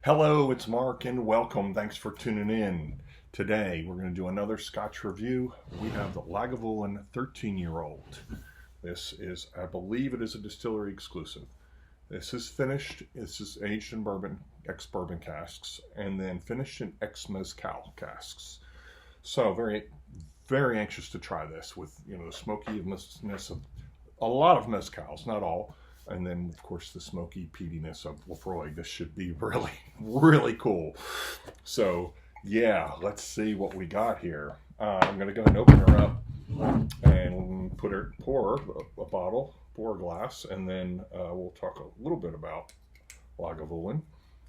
Hello, it's Mark and welcome. Thanks for tuning in. Today we're going to do another Scotch review. We have the Lagavulin 13-year-old. This is, I believe it is a distillery exclusive. This is finished, this is aged in bourbon, ex-bourbon casks, and then finished in ex-mezcal casks. So very anxious to try this with, the smokiness of a lot of mezcals, not all. And then, of course, the smoky peatiness of Laphroaig. This should be really, really cool. So, yeah, let's see what we got here. I'm going to go and open her up and pour a glass, and then we'll talk a little bit about Lagavulin,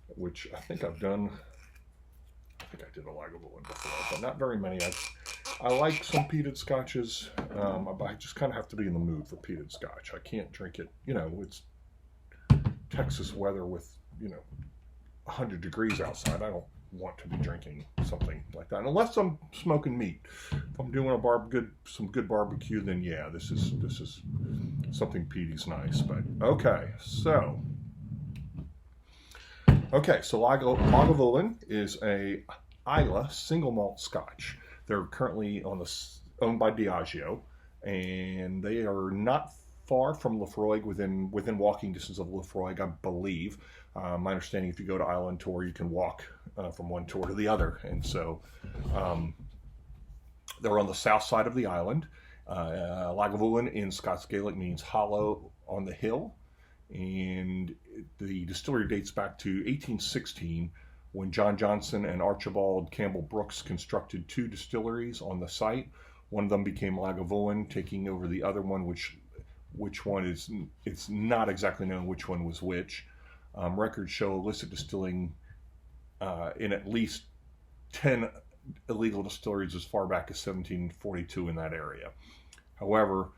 which I think I've done. I think I did a Lagavulin before, but not very many. I like some peated scotches, but I just kind of have to be in the mood for peated scotch. I can't drink it, it's Texas weather with, 100 degrees outside. I don't want to be drinking something like that unless I'm smoking meat. If I'm doing some good barbecue, then yeah, this is something peaty's nice. But okay, so Lagavulin is a Islay single malt Scotch. They're currently owned by Diageo, and they are not far from Laphroaig, within walking distance of Laphroaig, I believe. My understanding, if you go to Island Tour, you can walk from one tour to the other, and so they're on the south side of the island. Lagavulin in Scots Gaelic means hollow on the hill, and the distillery dates back to 1816, when John Johnson and Archibald Campbell Brooks constructed two distilleries on the site. One of them became Lagavulin, taking over the other one, which one is, it's not exactly known which one was which. Records show illicit distilling in at least 10 illegal distilleries as far back as 1742 in that area. However,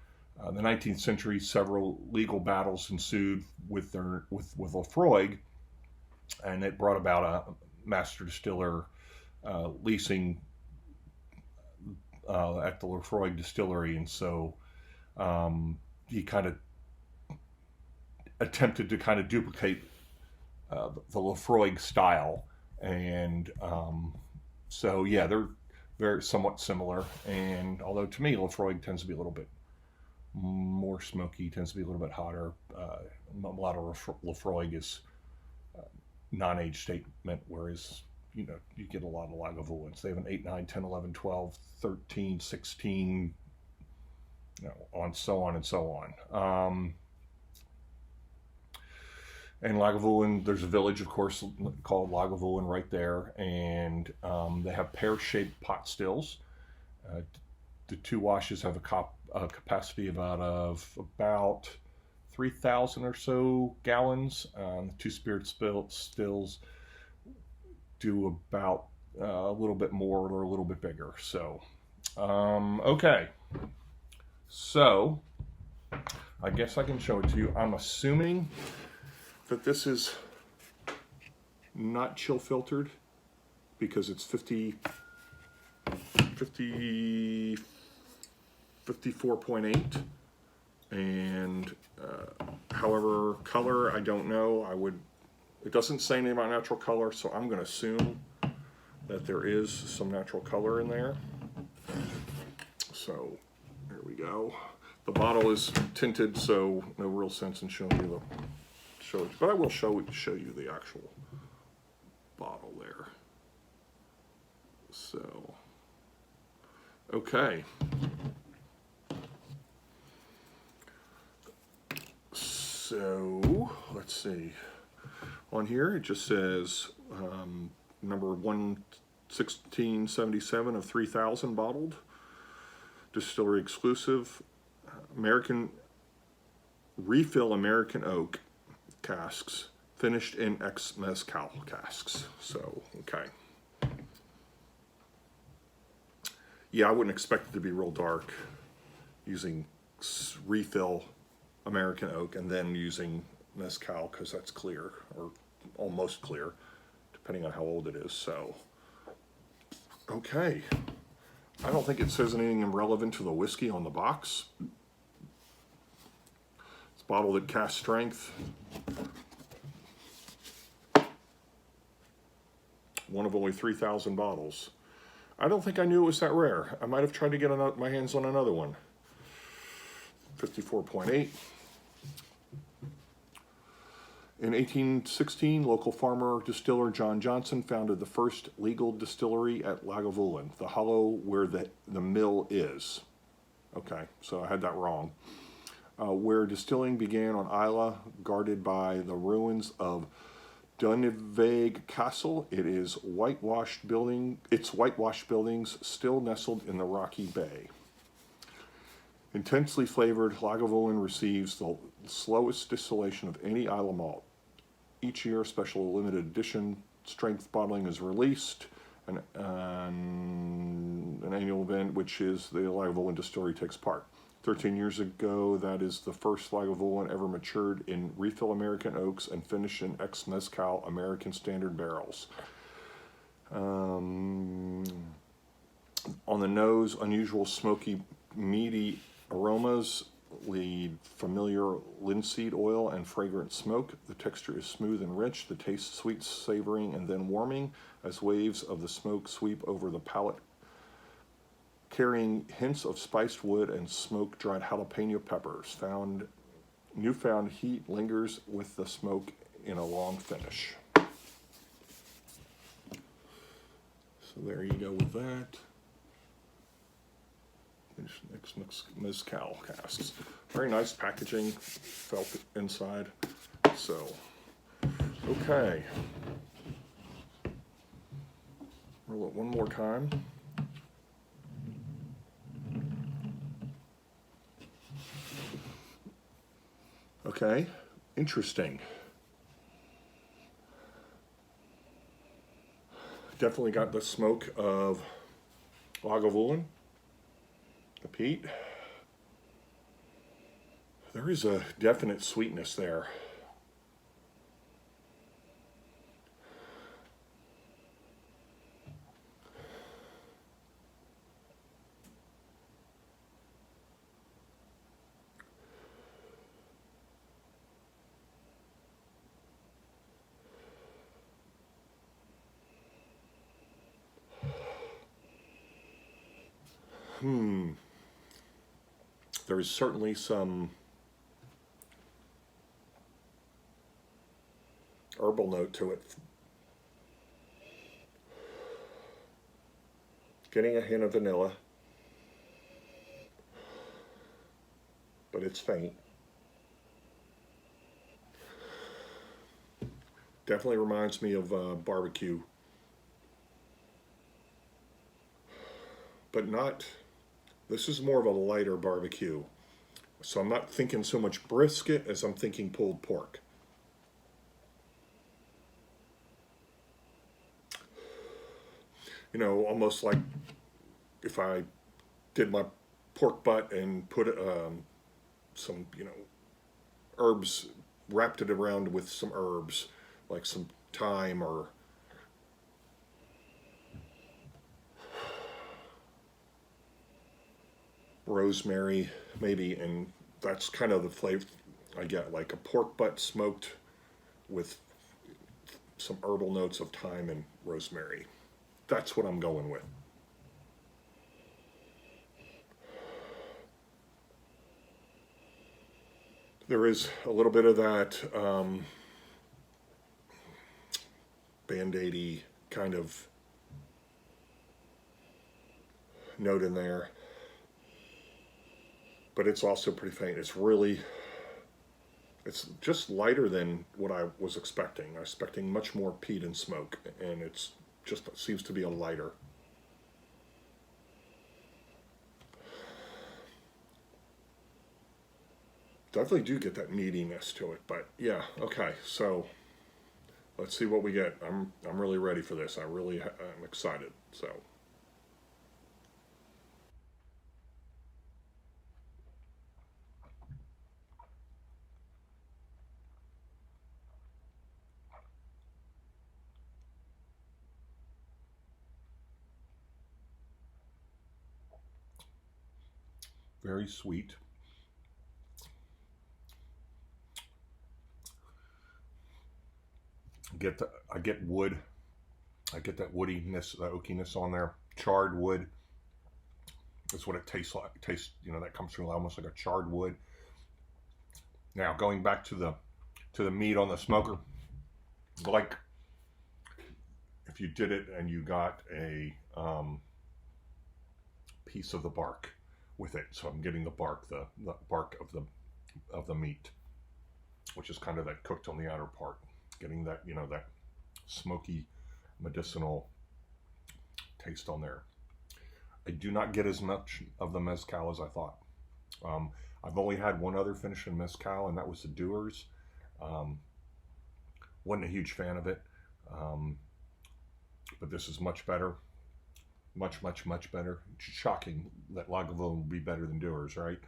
in the 19th century, several legal battles ensued with Laphroaig, and it brought about a master distiller leasing at the Laphroaig distillery, and so he kind of attempted to kind of duplicate the Laphroaig style, and so yeah, they're very somewhat similar. And although to me Laphroaig tends to be a little bit more smoky, tends to be a little bit hotter. A lot of Laphroaig is non-age statement, whereas you get a lot of Lagavulins. They have an 8, 9, 10, 11, 12, 13, 16, on so on and so on. And Lagavulin, there's a village, of course, called Lagavulin right there, and they have pear-shaped pot stills. The two washes have a capacity of about 3,000 or so gallons. The two spirit stills do about a little bit more or a little bit bigger. So, okay. So, I guess I can show it to you. I'm assuming that this is not chill filtered because it's 54.8. And however, color, I don't know. It doesn't say anything about natural color, so I'm going to assume that there is some natural color in there. So there we go. The bottle is tinted, so no real sense in showing you but I will show you the actual bottle there. So, okay. So, let's see. On here, it just says number 11677 of 3,000 bottled, distillery exclusive, American oak casks, finished in ex-mezcal casks. So, okay. Yeah, I wouldn't expect it to be real dark using refill American oak and then using mezcal, because that's clear, or almost clear, depending on how old it is. So, okay. I don't think it says anything relevant to the whiskey on the box. It's bottled at cask strength. one of only 3,000 bottles. I don't think I knew it was that rare. I might have tried to get my hands on another one. 54.8. In 1816, local farmer distiller John Johnson founded the first legal distillery at Lagavulin, the hollow where the mill is. Okay, so I had that wrong. Where distilling began on Islay, guarded by the ruins of Dunveig Castle. Its whitewashed buildings still nestled in the rocky bay. Intensely flavored, Lagavulin receives the slowest distillation of any Islay malt. Each year, a special limited edition strength bottling is released, an annual event which is the Lagavulin Distillery takes part. 13 years ago, that is the first Lagavulin ever matured in refill American oaks and finished in Ex-Mezcal American standard barrels. On the nose, unusual smoky, meaty aromas lead familiar linseed oil and fragrant smoke. The texture is smooth and rich. The taste sweet, savoring, and then warming as waves of the smoke sweep over the palate, carrying hints of spiced wood and smoke-dried jalapeno peppers. Newfound heat lingers with the smoke in a long finish. So there you go with that. Ex-Mezcal casks. Very nice packaging, felt inside. So, okay. Roll it one more time. Okay, interesting. Definitely got the smoke of Lagavulin. The peat. There is a definite sweetness there. There is certainly some herbal note to it. Getting a hint of vanilla, but it's faint. Definitely reminds me of barbecue, but not. This is more of a lighter barbecue. So I'm not thinking so much brisket as I'm thinking pulled pork. You know, almost like if I did my pork butt and put some, herbs, wrapped it around with some herbs, like some thyme or rosemary, maybe, and that's kind of the flavor I get, like a pork butt smoked with some herbal notes of thyme and rosemary. That's what I'm going with. There is a little bit of that Band-Aidy kind of note in there. But it's also pretty faint. It's just lighter than what I was expecting. I was expecting much more peat and smoke, and it seems to be a lighter. Definitely do get that meatiness to it, but yeah, okay, so let's see what we get. I'm really ready for this. I'm excited, so. Very sweet. I get wood. I get that woodiness, the oakiness on there. Charred wood. That's what it tastes like. It tastes, you know, that comes from almost like a charred wood. Now going back to the meat on the smoker, like if you did it and you got a piece of the bark with it. So I'm getting the bark of the meat, which is kind of that cooked on the outer part. Getting that, you know, that smoky medicinal taste on there. I do not get as much of the mezcal as I thought. I've only had one other finish in mezcal, and that was the Dewar's. Wasn't a huge fan of it, but this is much better. Much better. It's shocking that Lagavulin would be better than Dewar's, right?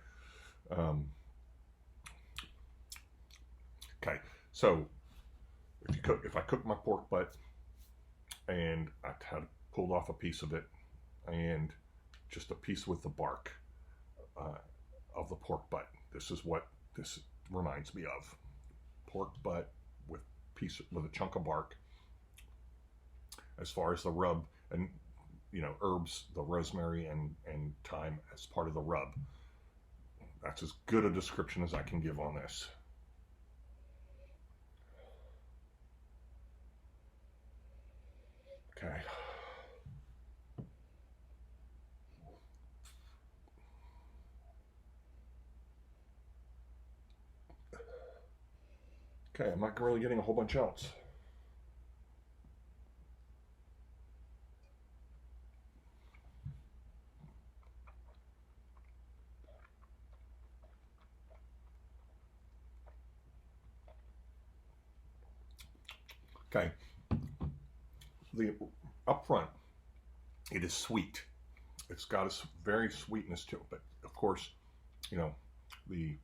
Okay, so if I cook my pork butt and I had pulled off a piece of it and just a piece with the bark of the pork butt, this is what this reminds me of. Pork butt with a chunk of bark. As far as the rub and, you know, herbs, the rosemary and thyme as part of the rub. That's as good a description as I can give on this. Okay. Okay, I'm not really getting a whole bunch else. Okay, up front, it is sweet. It's got a very sweetness to it, but of course, you know, the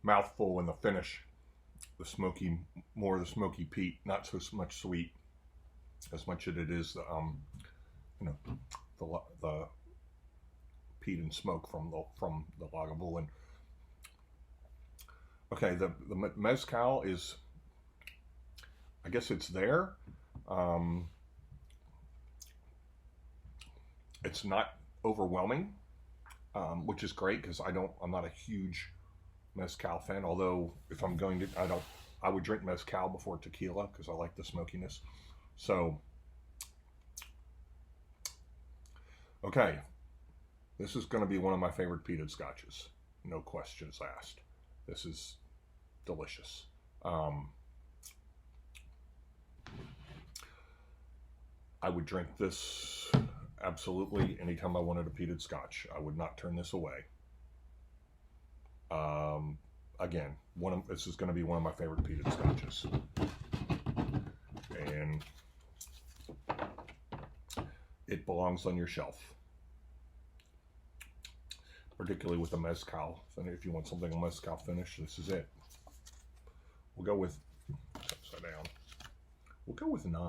mouthful and the finish, the smoky, more of the smoky peat, not so much sweet as much as it is the, you know, the peat and smoke from the Lagavulin. Okay, the mezcal is, I guess it's there. It's not overwhelming, which is great because I'm not a huge mezcal fan. Although if I'm going to, I would drink mezcal before tequila because I like the smokiness. So, okay, this is going to be one of my favorite peated scotches. No questions asked. This is delicious. I would drink this absolutely anytime I wanted a peated scotch. I would not turn this away. Again, this is going to be one of my favorite peated scotches. And it belongs on your shelf. Particularly with the mezcal. And if you want something mezcal finish, this is it. We'll go with, upside down. We'll go with 9.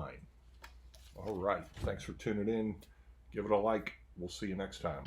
All right. Thanks for tuning in. Give it a like. We'll see you next time.